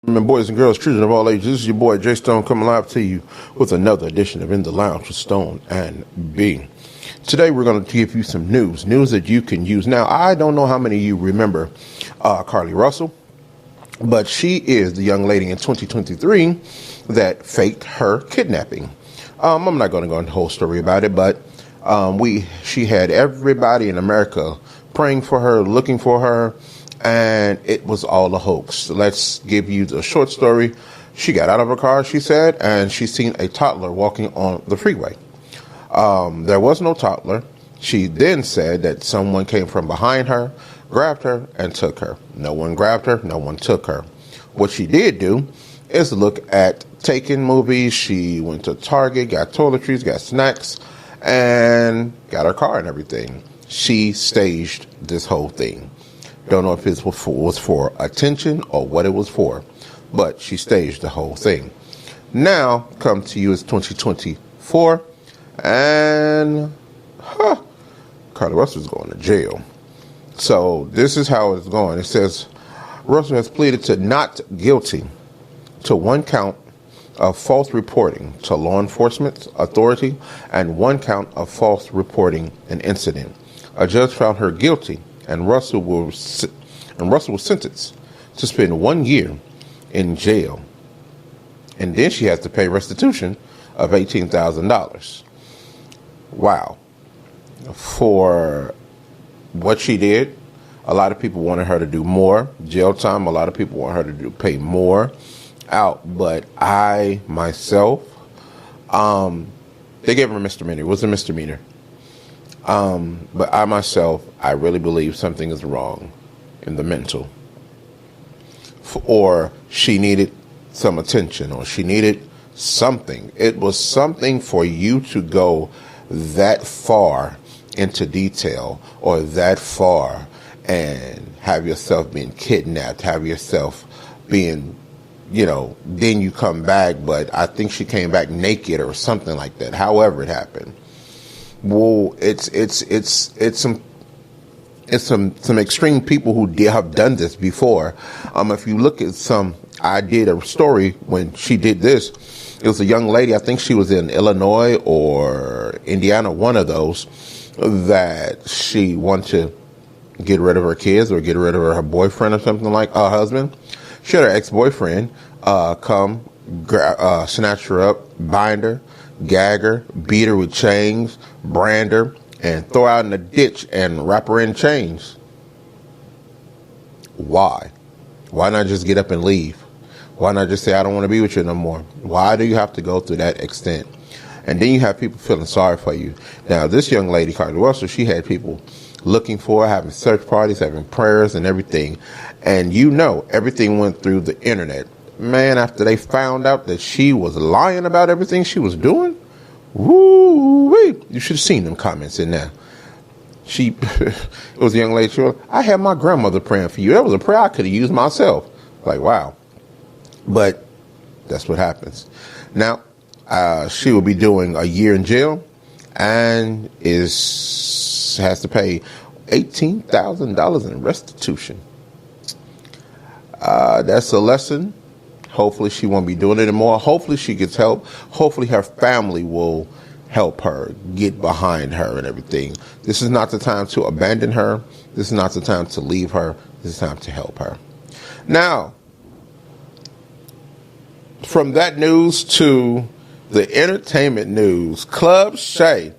Boys and girls, children of all ages, this is your boy J Stone coming live to you with another edition of In the Lounge with Stone and B. Today we're going to give you some news that you can use. Now, I don't know how many of you remember Carly Russell, but she is the young lady in 2023 that faked her kidnapping. I'm not going to go into the whole story about it, but she had everybody in America praying for her, looking for her, and it was all a hoax. Let's give you the short story. She got out of her car, she said, and she seen a toddler walking on the freeway. There was no toddler. She then said that someone came from behind her, grabbed her, and took her. No one grabbed her. No one took her. What she did do is look at taking movies. She went to Target, got toiletries, got snacks, and got her car and everything. She staged this whole thing. Don't know if it was for attention or what it was for, but she staged the whole thing. Now, come to you as 2024, and Carly Russell's going to jail. So this is how it's going. It says Russell has pleaded to not guilty to one count of false reporting to law enforcement authority and one count of false reporting an incident. A judge found her guilty, and Russell was sentenced to spend 1 year in jail. And then she has to pay restitution of $18,000. Wow. For what she did, a lot of people wanted her to do more jail time. A lot of people want her to pay more out. But I, myself, they gave her a misdemeanor. It was a misdemeanor. But I myself, I really believe something is wrong in the mental. Or she needed some attention, or she needed something. It was something for you to go that far into detail, or that far and have yourself being kidnapped, have yourself being, then you come back, but I think she came back naked or something like that. However it happened. Well, it's some extreme people who have done this before. If you look at I did a story when she did this. It was a young lady, I think she was in Illinois or Indiana, one of those, that she wanted to get rid of her kids or get rid of her boyfriend or something like her husband. She had her ex-boyfriend come snatch her up, bind her, gag her, beat her with chains, brand her, and throw her out in the ditch and wrap her in chains. Why? Why not just get up and leave? Why not just say, I don't want to be with you no more? Why do you have to go through that extent? And then you have people feeling sorry for you. Now, this young lady, Carly Russell, she had people looking for her, having search parties, having prayers and everything. And everything went through the internet. Man, after they found out that she was lying about everything she was doing, woo-wee, you should have seen them comments in there. It was a young lady, she was, I had my grandmother praying for you. That was a prayer I could have used myself. Like, wow. But that's what happens. Now, she will be doing a year in jail and has to pay $18,000 in restitution. That's a lesson. Hopefully she won't be doing it anymore. Hopefully she gets help. Hopefully her family will help her, get behind her and everything. This is not the time to abandon her. This is not the time to leave her. This is time to help her. Now, from that news to the entertainment news, Club Shay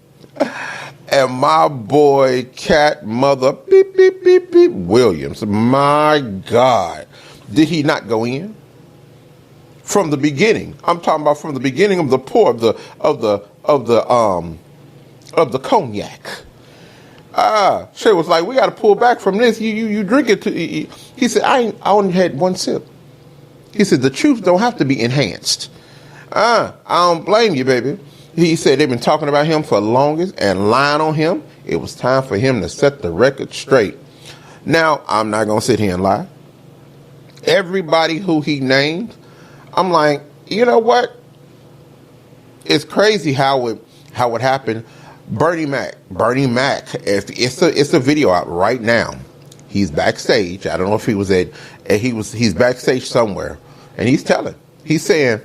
and my boy Cat Mother beep beep beep beep Williams. My God, did he not go in? From the beginning, I'm talking about from the beginning of the pour of the cognac. Shay was like, we got to pull back from this. You drink it. He said, I only had one sip. He said, the truth don't have to be enhanced. I don't blame you, baby. He said they've been talking about him for the longest and lying on him. It was time for him to set the record straight. Now, I'm not going to sit here and lie. Everybody who he named, I'm like, you know what? It's crazy how it happened. Bernie Mac, it's a video out right now. He's backstage. I don't know if he was he's backstage somewhere, And he's saying,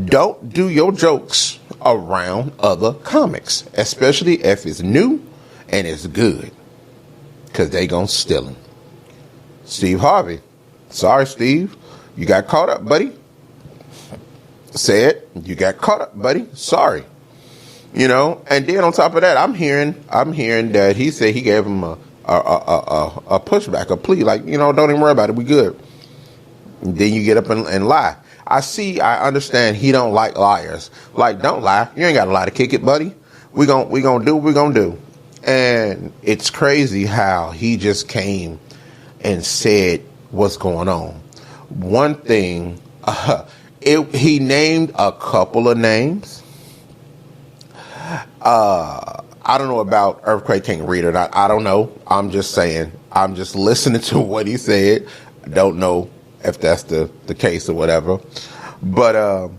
don't do your jokes around other comics, especially if it's new and it's good, because they gonna steal them. Steve Harvey, sorry, Steve, you got caught up, buddy. Said you got caught up, buddy. Sorry. You know, and then on top of that, I'm hearing that he said he gave him a pushback, a plea, like, you know, don't even worry about it, we good. And then you get up and lie. I understand he don't like liars. Like, don't lie. You ain't got a lie to kick it, buddy. We gon' do what we gonna do. And it's crazy how he just came and said what's going on. One thing, he named a couple of names. I don't know about Earthquake King Reed or not. I don't know. I'm just saying. I'm just listening to what he said. I don't know if that's the case or whatever. But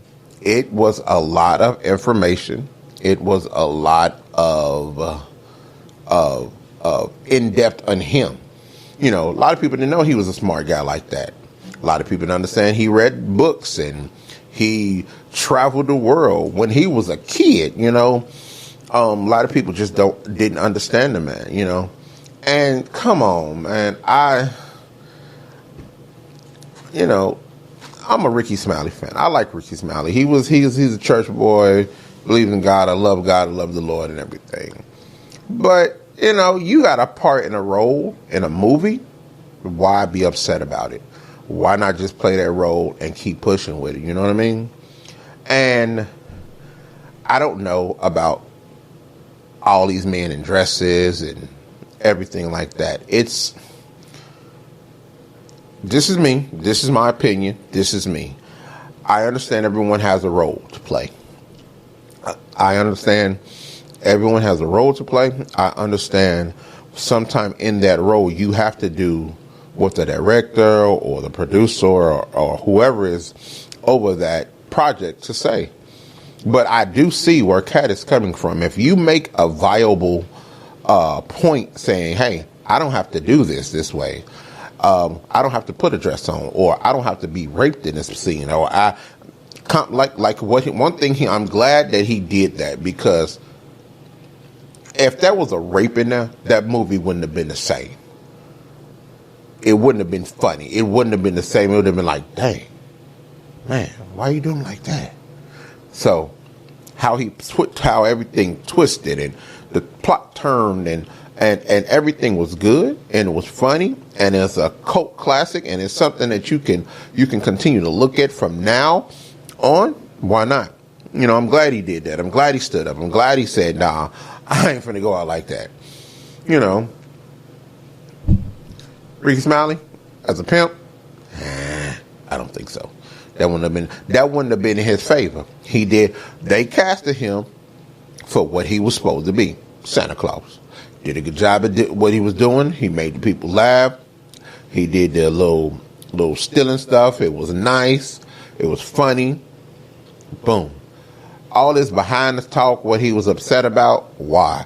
it was a lot of information. It was a lot of in-depth on him. You know, a lot of people didn't know he was a smart guy like that. A lot of people didn't understand he read books and he traveled the world when he was a kid, you know. A lot of people just didn't understand the man, you know. And come on, man, I'm a Ricky Smiley fan. I like Ricky Smiley. He's a church boy, believes in God. I love the Lord and everything. But, you know, you got a part in a role in a movie. Why be upset about it? Why not just play that role and keep pushing with it? You know what I mean? And I don't know about all these men in dresses and everything like that. This is me. This is my opinion. This is me. I understand everyone has a role to play. I understand everyone has a role to play. I understand sometime in that role you have to do what the director or the producer or whoever is over that project to say. But I do see where Cat is coming from. If you make a viable point saying, hey, I don't have to do this way. I don't have to put a dress on, or I don't have to be raped in this scene, or I'm glad that he did that, because if there was a rape in there, that movie wouldn't have been the same. It wouldn't have been funny. It wouldn't have been the same. It would have been like, dang, man, why are you doing like that? So how everything twisted and the plot turned and everything was good and it was funny and it's a cult classic and it's something that you can continue to look at from now on. Why not? You know, I'm glad he did that. I'm glad he stood up. I'm glad he said, nah, I ain't finna go out like that. You know, Ricky Smiley as a pimp, I don't think so. That wouldn't have been in his favor. They casted him for what he was supposed to be, Santa Claus. Did a good job at what he was doing. He made the people laugh. He did the little stealing stuff. It was nice. It was funny. Boom. All this behind the talk, what he was upset about, why?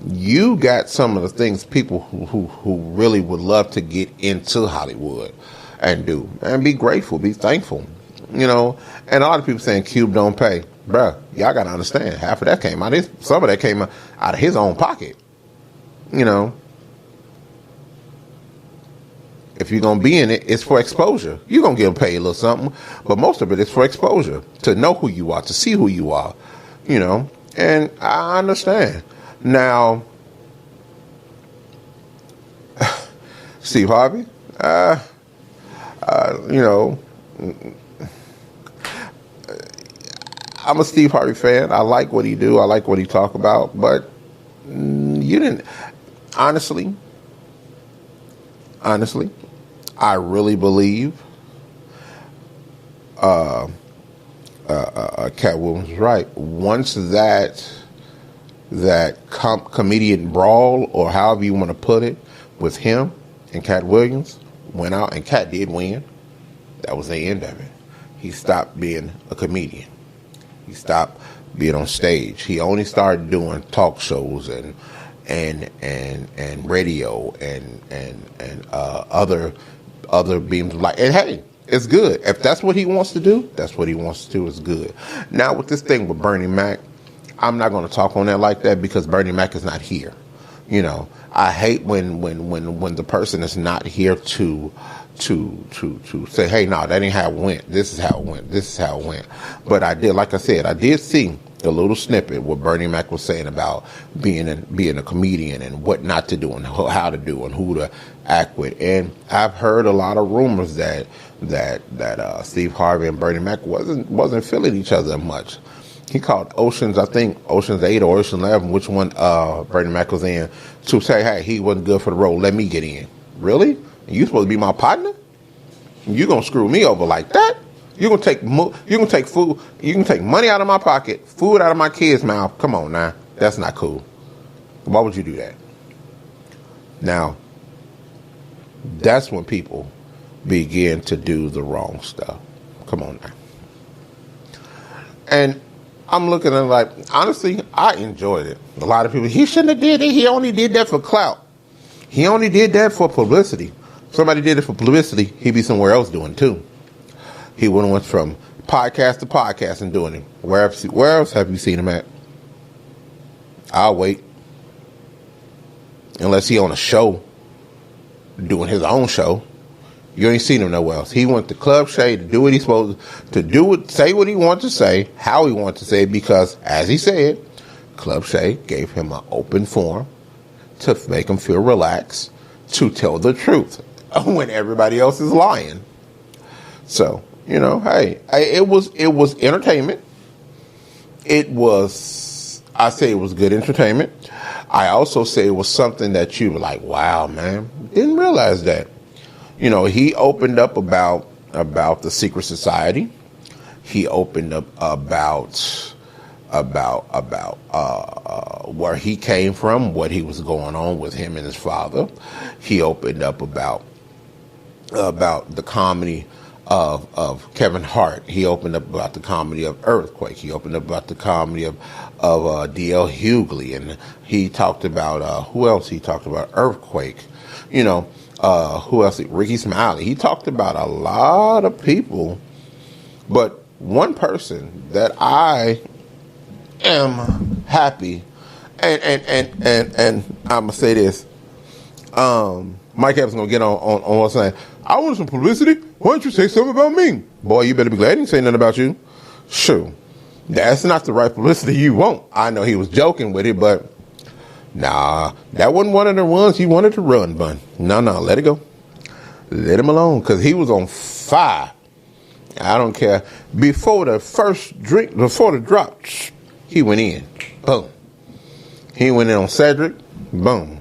You got some of the things people who really would love to get into Hollywood and do, and be grateful, be thankful, you know. And a lot of people saying Cube don't pay. Bruh, y'all got to understand, half of that came out, some of that came out of his own pocket, you know. If you're going to be in it, it's for exposure. You're going to get paid a little something, but most of it is for exposure, to know who you are, to see who you are, you know. And I understand. Now, Steve Harvey, you know, I'm a Steve Harvey fan. I like what he do. I like what he talk about. But you didn't, honestly, I really believe Cat Williams was right. Once that comedian brawl, or however you want to put it, with him and Cat Williams went out, and Cat did win, that was the end of it. He stopped being a comedian. He stopped being on stage. He only started doing talk shows and radio and other beams of light. And hey, It's good. If that's what he wants to do, that's what he wants to do. It's good. Now, with this thing with Bernie Mac, I'm not going to talk on that like that because Bernie Mac is not here. You know, I hate when the person is not here to say, hey, no, that ain't how it went. This is how it went. This is how it went. But I did, like I said, I did see the little snippet what Bernie Mac was saying about being a comedian and what not to do and how to do and who to act with. And I've heard a lot of rumors that Steve Harvey and Bernie Mac wasn't feeling each other much. He called Ocean's 8 or Ocean 11, which one Bernie Mac was in, to say, hey, he wasn't good for the role. Let me get in. Really? And you supposed to be my partner? You gonna screw me over like that? You gonna take food? You can take money out of my pocket, food out of my kid's mouth? Come on now, that's not cool. Why would you do that? Now, that's when people begin to do the wrong stuff. Come on now. And I'm looking at it like, honestly, I enjoyed it. A lot of people, he shouldn't have did it. He only did that for clout. He only did that for publicity. Somebody did it for publicity, he'd be somewhere else doing it too. He would have went from podcast to podcast and doing it. Where else have you seen him at? I'll wait. Unless he on a show, doing his own show. You ain't seen him nowhere else. He went to Club Shay to do what he's supposed to do, say what he wanted to say, how he wanted to say it, because, as he said, Club Shay gave him an open forum to make him feel relaxed, to tell the truth when everybody else is lying. So, you know, hey, it was entertainment. I say it was good entertainment. I also say it was something that you were like, wow, man, didn't realize that. You know, he opened up about the secret society. He opened up about where he came from, what he was going on with him and his father. He opened up about the comedy of Kevin Hart. He opened up about the comedy of Earthquake. He opened up about the comedy of D.L. Hughley, and he talked about who else? He talked about Earthquake. You know, who else? Ricky Smiley. He talked about a lot of people, but one person that I am happy, and I'm gonna say this. Mike Evans gonna get on what's saying. I want some publicity. Why don't you say something about me? Boy, you better be glad he didn't say nothing about you. Sure. That's not the right publicity you want. I know he was joking with it, but nah, that wasn't one of the ones he wanted to run, Bun. No, let it go. Let him alone, because he was on fire. I don't care. Before the first drink, before the drop, he went in. Boom. He went in on Cedric. Boom.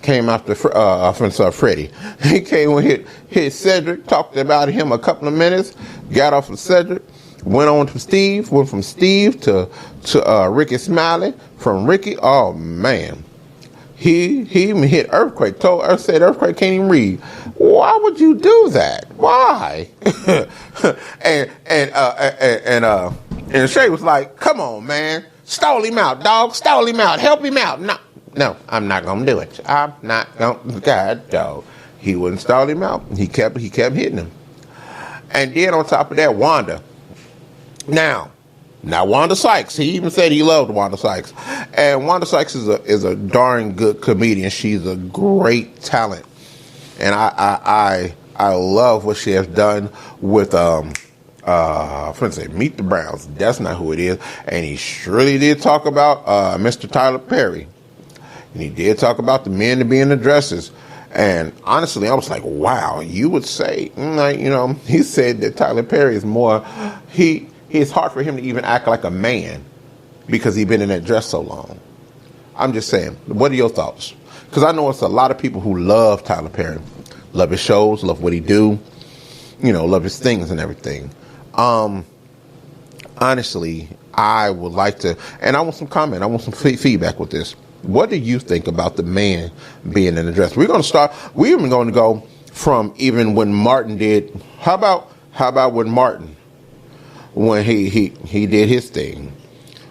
Came after Freddie. He came and hit Cedric, talked about him a couple of minutes, got off of Cedric, went on to Steve, went from Steve to Ricky Smiley, from Ricky, oh man. He even hit Earthquake, said Earthquake can't even read. Why would you do that? Why? and Shay was like, come on, man. Stall him out, dog. Stall him out. Help him out. No, I'm not gonna do it. I'm not gonna. God, dog. He wouldn't stall him out. He kept hitting him. And then on top of that, Wanda. Now Wanda Sykes. He even said he loved Wanda Sykes. And Wanda Sykes is a darn good comedian. She's a great talent. And I love what she has done with for instance, Meet the Browns. That's not who it is. And he surely did talk about Mr. Tyler Perry. And he did talk about the men to be in the dresses. And honestly, I was like, wow, you would say, like, you know, he said that Tyler Perry is more, it's hard for him to even act like a man because he's been in that dress so long. I'm just saying, what are your thoughts? Because I know it's a lot of people who love Tyler Perry, love his shows, love what he do, you know, love his things and everything. Honestly, I would like to, and I want some comment, I want some feedback with this. What do you think about the man being in the dress? We're going to go from even when Martin did, how about when Martin, when he did his thing,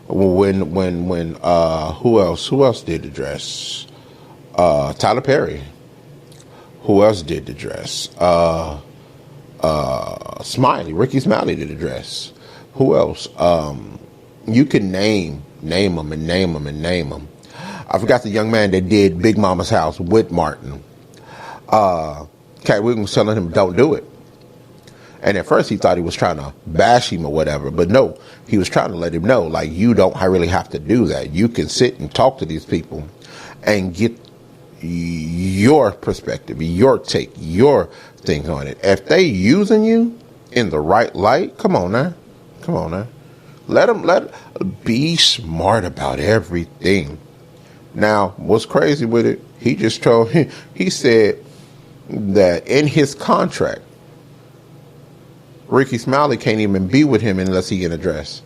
when who else did the dress? Tyler Perry. Who else did the dress? Smiley, Ricky Smiley did address. Who else? You can name them and name them and name them. I forgot the young man that did Big Mama's House with Martin. Cat Williams was telling him, don't do it. And at first he thought he was trying to bash him or whatever. But no, he was trying to let him know, like, you don't really have to do that. You can sit and talk to these people and get your perspective, your take, your thing on it. If they using you in the right light, come on now. Let them be smart about everything. Now, what's crazy with it, he said that in his contract, Ricky Smiley can't even be with him unless he get a dress.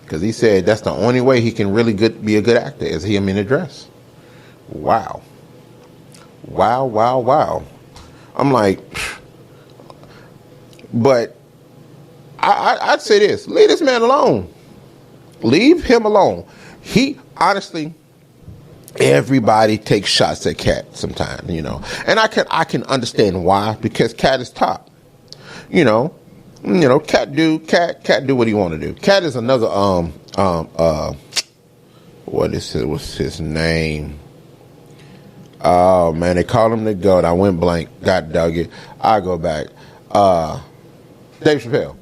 Because he said that's the only way he can really be a good actor is him in a dress. Wow. I'm like, but I'd say this, leave this man alone. Leave him alone. He, honestly, everybody takes shots at Cat sometimes, and I can understand why, because Cat is top. Cat do what he want to do. Cat is another what's his name? Oh man, they call him the GOAT. I went blank. God dug it. I go back. Dave Chappelle.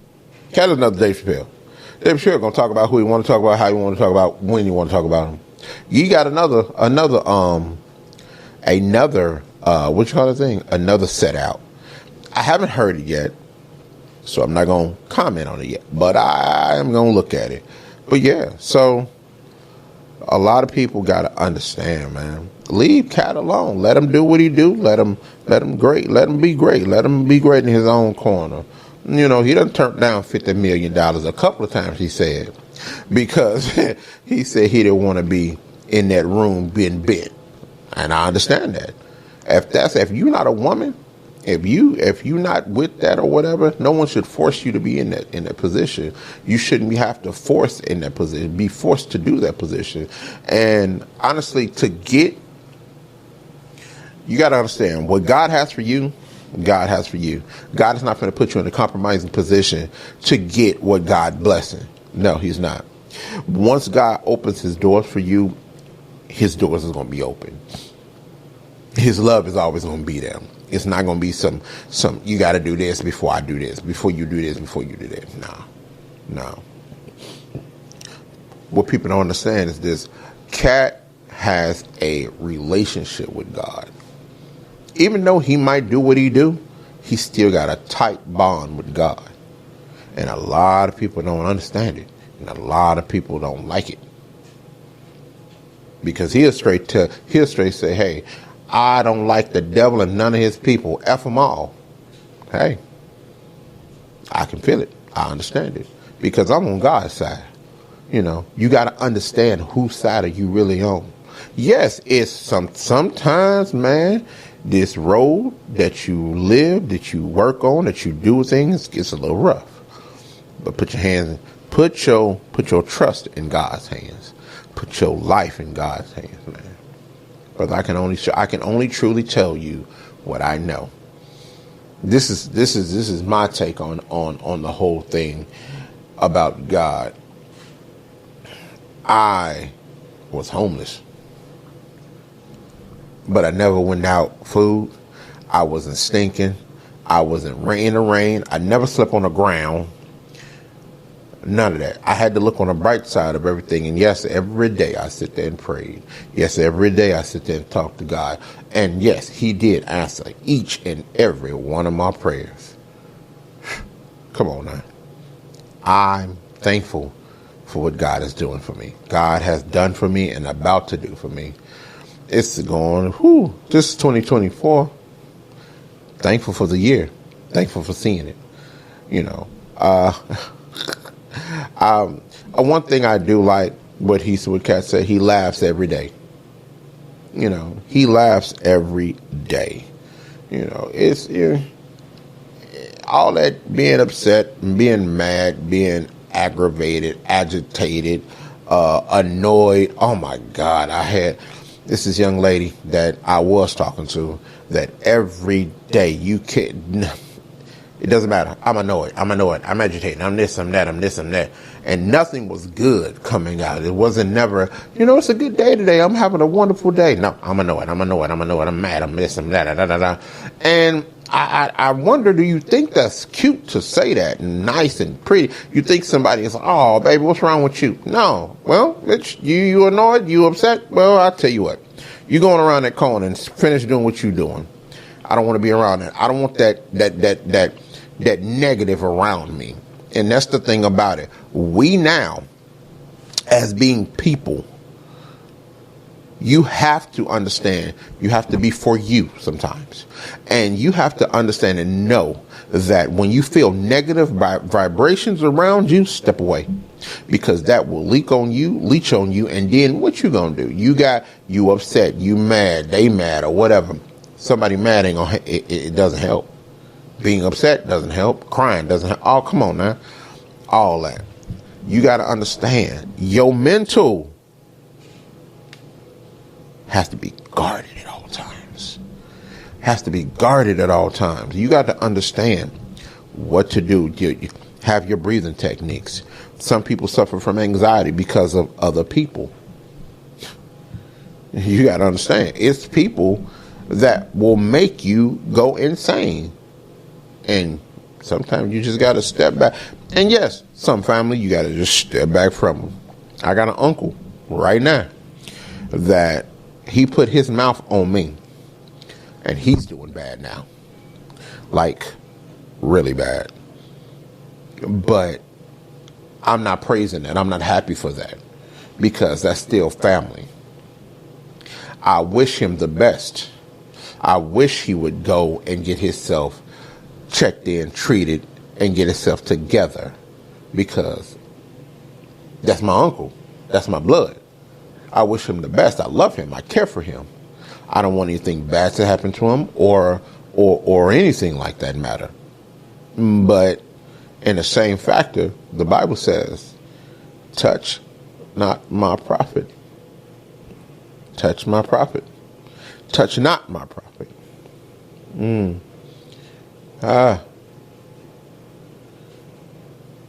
Cat is another Dave Chappelle. Dave Chappelle gonna talk about who he want to talk about, how he want to talk about, when you want to talk about him. You got another what you call the thing? Another set out. I haven't heard it yet, so I'm not gonna comment on it yet. But I am gonna look at it. But yeah, so a lot of people gotta understand, man. Leave Cat alone. Let him do what he do. Let him great. Let him be great. Let him be great in his own corner. He done turned down $50 million a couple of times, he said, because he said he didn't want to be in that room being bent. And I understand that. If you're not a woman, if you're not with that or whatever, no one should force you to be in that position. You shouldn't have to be forced to do that position. And honestly, you got to understand what God has for you. God has for you. God is not going to put you in a compromising position to get what God blessing. No, he's not. Once God opens his doors for you, his doors is going to be open. His love is always going to be there. It's not going to be some you got to do this before I do this, before you do this, before you do that. No. What people don't understand is this. Cat has a relationship with God. Even though he might do what he do, he still got a tight bond with God. And a lot of people don't understand it. And a lot of people don't like it. Because he'll straight say, hey, I don't like the devil and none of his people. F them all. Hey, I can feel it. I understand it. Because I'm on God's side. You got to understand whose side are you really on. Yes, it's sometimes, man, this road that you live, that you work on, that you do things gets a little rough. But put your trust in God's hands. Put your life in God's hands, man. Brother, I can only truly tell you what I know. This is my take on the whole thing about God. I was homeless, but I never went out food. I wasn't stinking. I wasn't in the rain. I never slept on the ground. None of that. I had to look on the bright side of everything. And yes, every day I sit there and prayed. Yes, every day I sit there and talk to God. And yes, he did answer each and every one of my prayers. Come on now. I'm thankful for what God is doing for me. God has done for me and about to do for me. It's going, this is 2024. Thankful for the year. Thankful for seeing it. One thing I do like what Cat said, he laughs every day. He laughs every day. It's all that being upset, being mad, being aggravated, agitated, annoyed. Oh my God, this is young lady that I was talking to that every day It doesn't matter. I'm annoyed. I'm agitated. I'm this, I'm that, I'm this, I'm that. And nothing was good coming out. It wasn't never, it's a good day today. I'm having a wonderful day. No, I'm annoyed. I'm mad. I'm this, I'm that, da, da, da. And I wonder, do you think that's cute to say that and nice and pretty? You think somebody is, oh, baby, what's wrong with you? No. Well, bitch, you annoyed? You upset? Well, I'll tell you what. You going around that corner and finish doing what you're doing. I don't want to be around that. I don't want that negative around me. And that's the thing about it. We now, as being people, you have to understand, you have to be for you sometimes. And you have to understand and know that when you feel negative vibrations around you, step away. Because that will leach on you, and then what you gonna do? You upset, you mad, they mad, or whatever. Somebody mad ain't gonna, it doesn't help. Being upset doesn't help. Crying doesn't help. Oh, come on now. All that. You got to understand, your mental has to be guarded at all times. Has to be guarded at all times. You got to understand what to do. You have your breathing techniques. Some people suffer from anxiety because of other people. You got to understand, it's people that will make you go insane. And sometimes you just got to step back. And yes, some family, you got to just step back from them. I got an uncle right now that he put his mouth on me. And he's doing bad now. Like, really bad. But I'm not praising that. I'm not happy for that. Because that's still family. I wish him the best. I wish he would go and get himself checked in, treated, and get himself together, because that's my uncle. That's my blood. I wish him the best. I love him. I care for him. I don't want anything bad to happen to him or anything like that matter. But in the same factor, the Bible says, touch not my prophet. Touch my prophet. Touch not my prophet.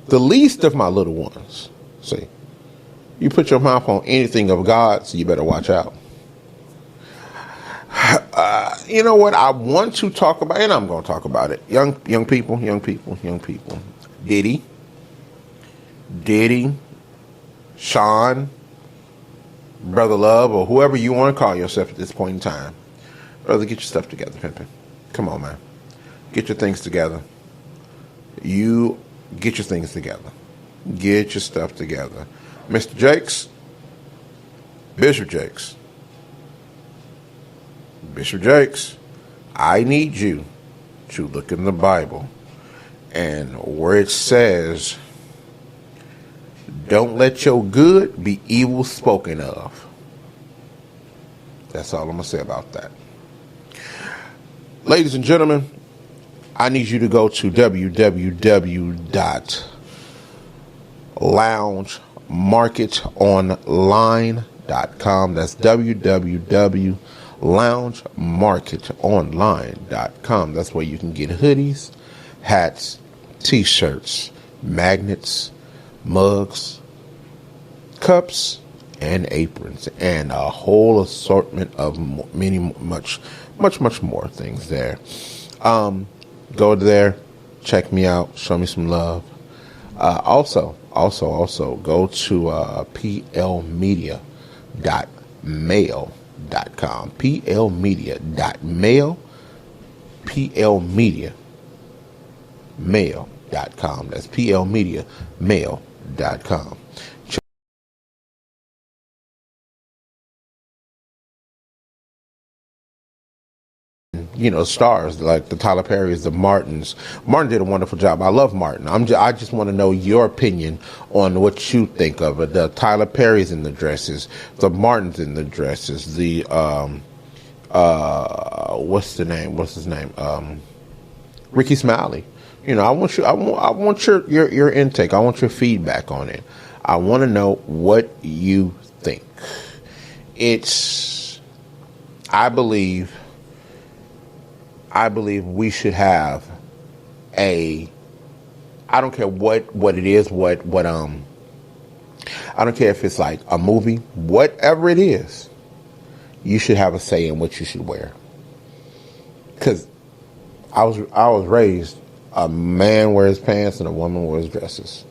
The least of my little ones. See, you put your mouth on anything of God, so you better watch out. You know what? I want to talk about, and I'm going to talk about it. Young people. Diddy, Sean, Brother Love, or whoever you want to call yourself at this point in time. Brother, get your stuff together, pimpin'. Come on, man. Get your things together. You get your things together. Get your stuff together. Mr. Jakes, Bishop Jakes, I need you to look in the Bible and where it says, don't let your good be evil spoken of. That's all I'm going to say about that. Ladies and gentlemen, I need you to go to www.loungemarketonline.com. That's www.loungemarketonline.com. That's where you can get hoodies, hats, t-shirts, magnets, mugs, cups, and aprons, and a whole assortment of much more things there. Go there, check me out, show me some love. Also go to plmedia.mail.com. plmedia.mail.com. That's plmediamail.com. Stars like the Tyler Perrys, the Martins. Martin did a wonderful job. I love Martin. I just want to know your opinion on what you think of it. The Tyler Perrys in the dresses, the Martins in the dresses, the what's his name? Ricky Smiley. I want your intake. I want your feedback on it. I want to know what you think. I believe we should have I don't care what it is, I don't care if it's like a movie, whatever it is, you should have a say in what you should wear. Because I was raised, a man wears pants and a woman wears dresses.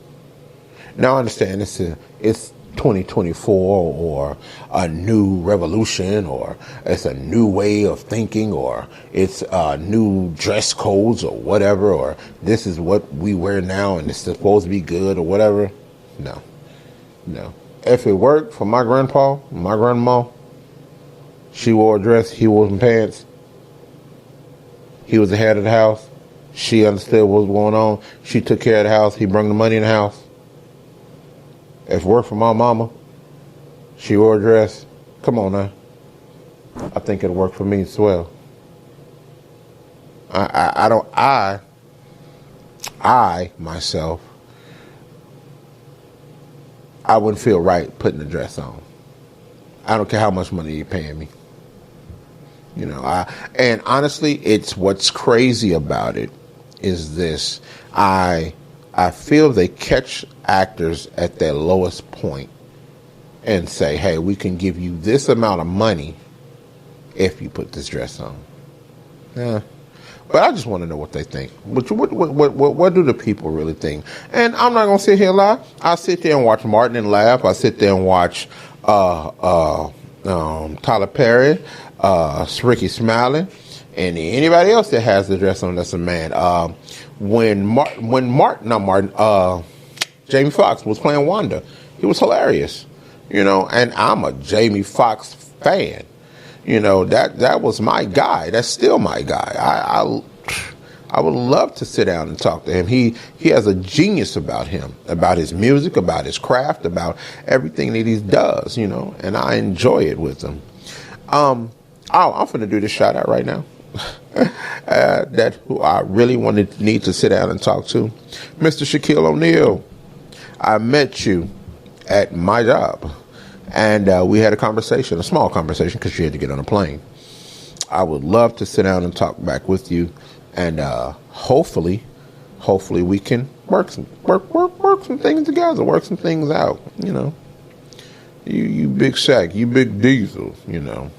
Now I understand it's 2024 or a new revolution or it's a new way of thinking or it's new dress codes or whatever, or this is what we wear now and it's supposed to be good or whatever. No. If it worked for my grandpa, my grandma, she wore a dress, he wore some pants. He was the head of the house. She understood what was going on. She took care of the house. He brought the money in the house. If it worked for my mama, she wore a dress. Come on now. I think it'll work for me as well. I myself, I wouldn't feel right putting a dress on. I don't care how much money you're paying me. And honestly, it's what's crazy about it is this. I feel they catch actors at their lowest point and say, hey, we can give you this amount of money if you put this dress on. Yeah. But I just want to know what they think. What do the people really think? And I'm not going to sit here and lie. I sit there and watch Martin and laugh. I sit there and watch Tyler Perry, Ricky Smiley, and anybody else that has the dress on that's a man. Jamie Foxx was playing Wanda, he was hilarious, and I'm a Jamie Foxx fan. That was my guy. That's still my guy. I would love to sit down and talk to him. He has a genius about him, about his music, about his craft, about everything that he does, and I enjoy it with him. I'm going to do this shout out right now. That who I really need to sit down and talk to. Mr. Shaquille O'Neal, I met you at my job. And we had a small conversation, because you had to get on a plane. I would love to sit down and talk back with you, and hopefully we can work some things together, work some things out. You Big Shaq, you Big Diesel. I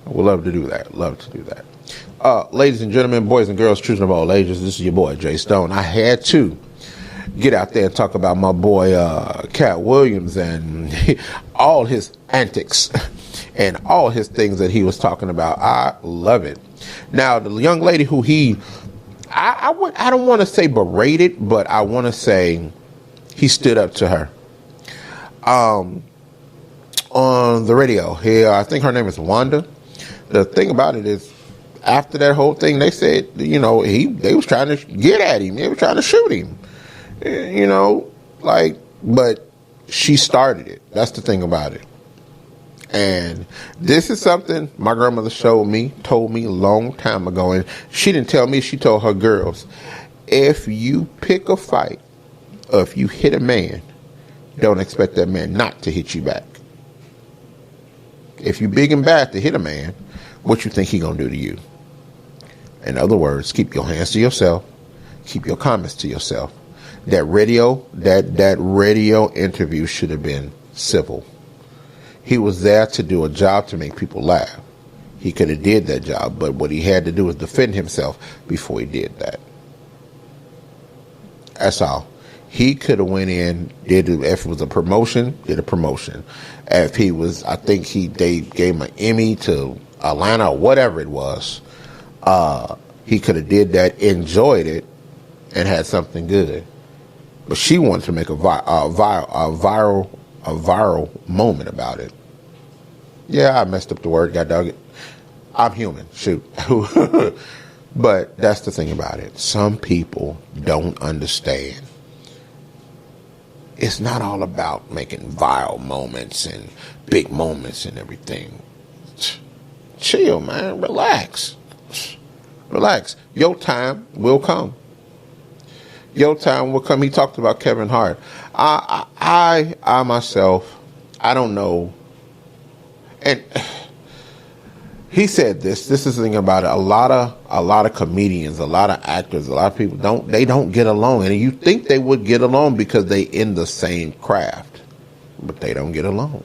would love to do that. Ladies and gentlemen, boys and girls, children of all ages, this is your boy Jay Stone. I had to get out there and talk about my boy Cat Williams and all his antics and all his things that he was talking about. I love it. Now, the young lady who I don't want to say berated, but I want to say he stood up to her on the radio. I think her name is Wanda. The thing about it is, after that whole thing, they said, they was trying to get at him. They were trying to shoot him. But she started it. That's the thing about it. And this is something my grandmother told me a long time ago. And she didn't tell me, she told her girls, if you pick a fight, or if you hit a man, don't expect that man not to hit you back. If you big and bad to hit a man, what you think he gonna do to you? In other words, keep your hands to yourself. Keep your comments to yourself. That radio interview should have been civil. He was there to do a job to make people laugh. He could have did that job, but what he had to do was defend himself before he did that. That's all. He could have went in, if it was a promotion, did a promotion. If he was, I think they gave him an Emmy to Atlanta or whatever it was. He could have did that, enjoyed it, and had something good. But she wanted to make a viral moment about it. Yeah, I messed up the word, god dog it. I'm human, shoot. But that's the thing about it. Some people don't understand. It's not all about making viral moments and big moments and everything. Chill, man. Relax. Your time will come. Your time will come. He talked about Kevin Hart. I myself, I don't know. And he said this is the thing about it. A lot of comedians, a lot of actors, a lot of people don't get along. And you think they would get along because they in the same craft, but they don't get along.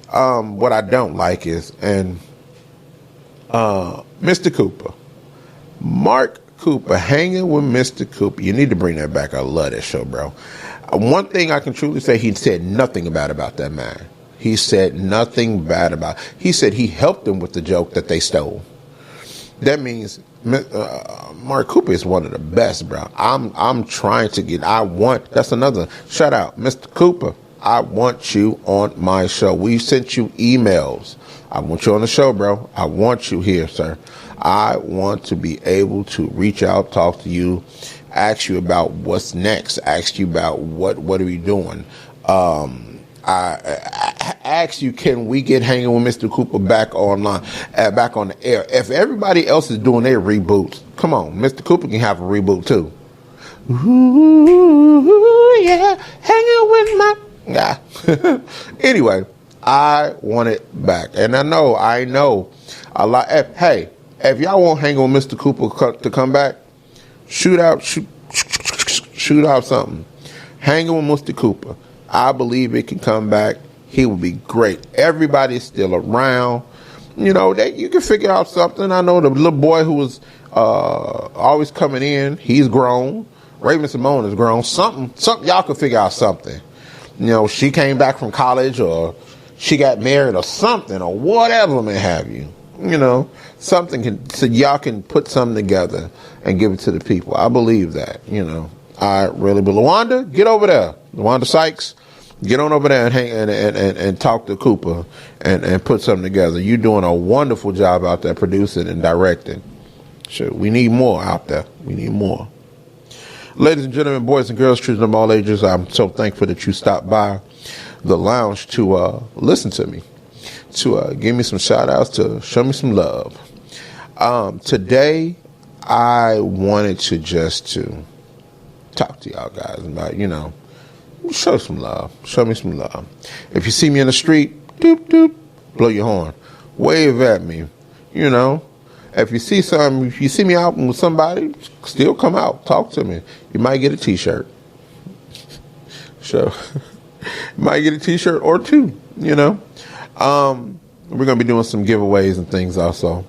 What I don't like is, and Mr. Cooper, Mark Cooper, hanging with Mr. Cooper. You need to bring that back. I love that show, bro. One thing I can truly say, he said nothing bad about that man. He said nothing bad about. He said he helped them with the joke that they stole. That means Mark Cooper is one of the best, bro. I'm trying to get. That's another shout out, Mr. Cooper. I want you on my show. We sent you emails. I want you on the show, bro. I want you here, sir. I want to be able to reach out, talk to you, ask you about what's next, ask you about what are we doing. I ask you, can we get hanging with Mr. Cooper back online, back on the air? If everybody else is doing their reboots, come on, Mr. Cooper can have a reboot too. Ooh, yeah, hanging with my. Yeah. Anyway, I want it back, and I know a lot. Hey, if y'all want hang with Mr. Cooper to come back, shoot out something. Hanging with Mr. Cooper. I believe it can come back. He will be great. Everybody's still around. You know, you can figure out something. I know the little boy who was always coming in, he's grown. Raven Simone is grown. Something y'all can figure out something. You know, she came back from college, or she got married, or something, or whatever may have you. You know, something so y'all can put something together and give it to the people. I believe that, you know. I really believe. LaWanda, get over there. LaWanda Sykes, get on over there and hang and talk to Cooper and put something together. You're doing a wonderful job out there producing and directing. Sure, we need more out there. We need more. Ladies and gentlemen, boys and girls, children of all ages, I'm so thankful that you stopped by the lounge to listen to me, to give me some shout outs, to show me some love. Today, I wanted to talk to y'all guys about, you know, show some love. Show me some love. If you see me in the street, doop, doop, blow your horn. Wave at me, you know. If you see me out with somebody, still come out, talk to me. You might get a t-shirt. So, you might get a t-shirt or two, you know. We're going to be doing some giveaways and things also.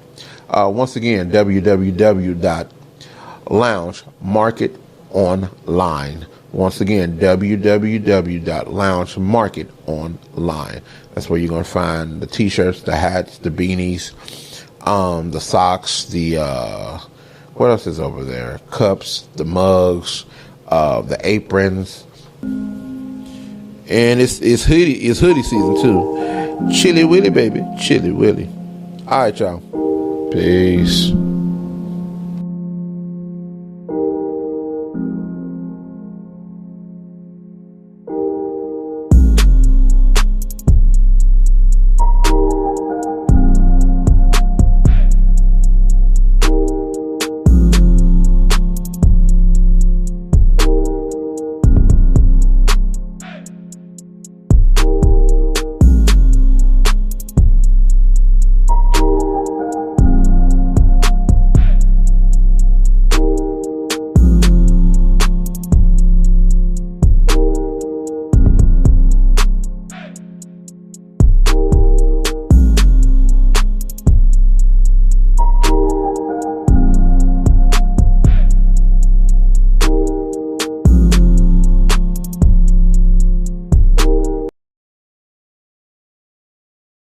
Once again, www.loungemarketonline. Once again, www.loungemarketonline. That's where you're going to find the t-shirts, the hats, the beanies, the socks, the what else is over there? Cups, the mugs, the aprons, and it's hoodie season too. Chilly Willy, baby, Chilly Willy. All right, y'all. Peace.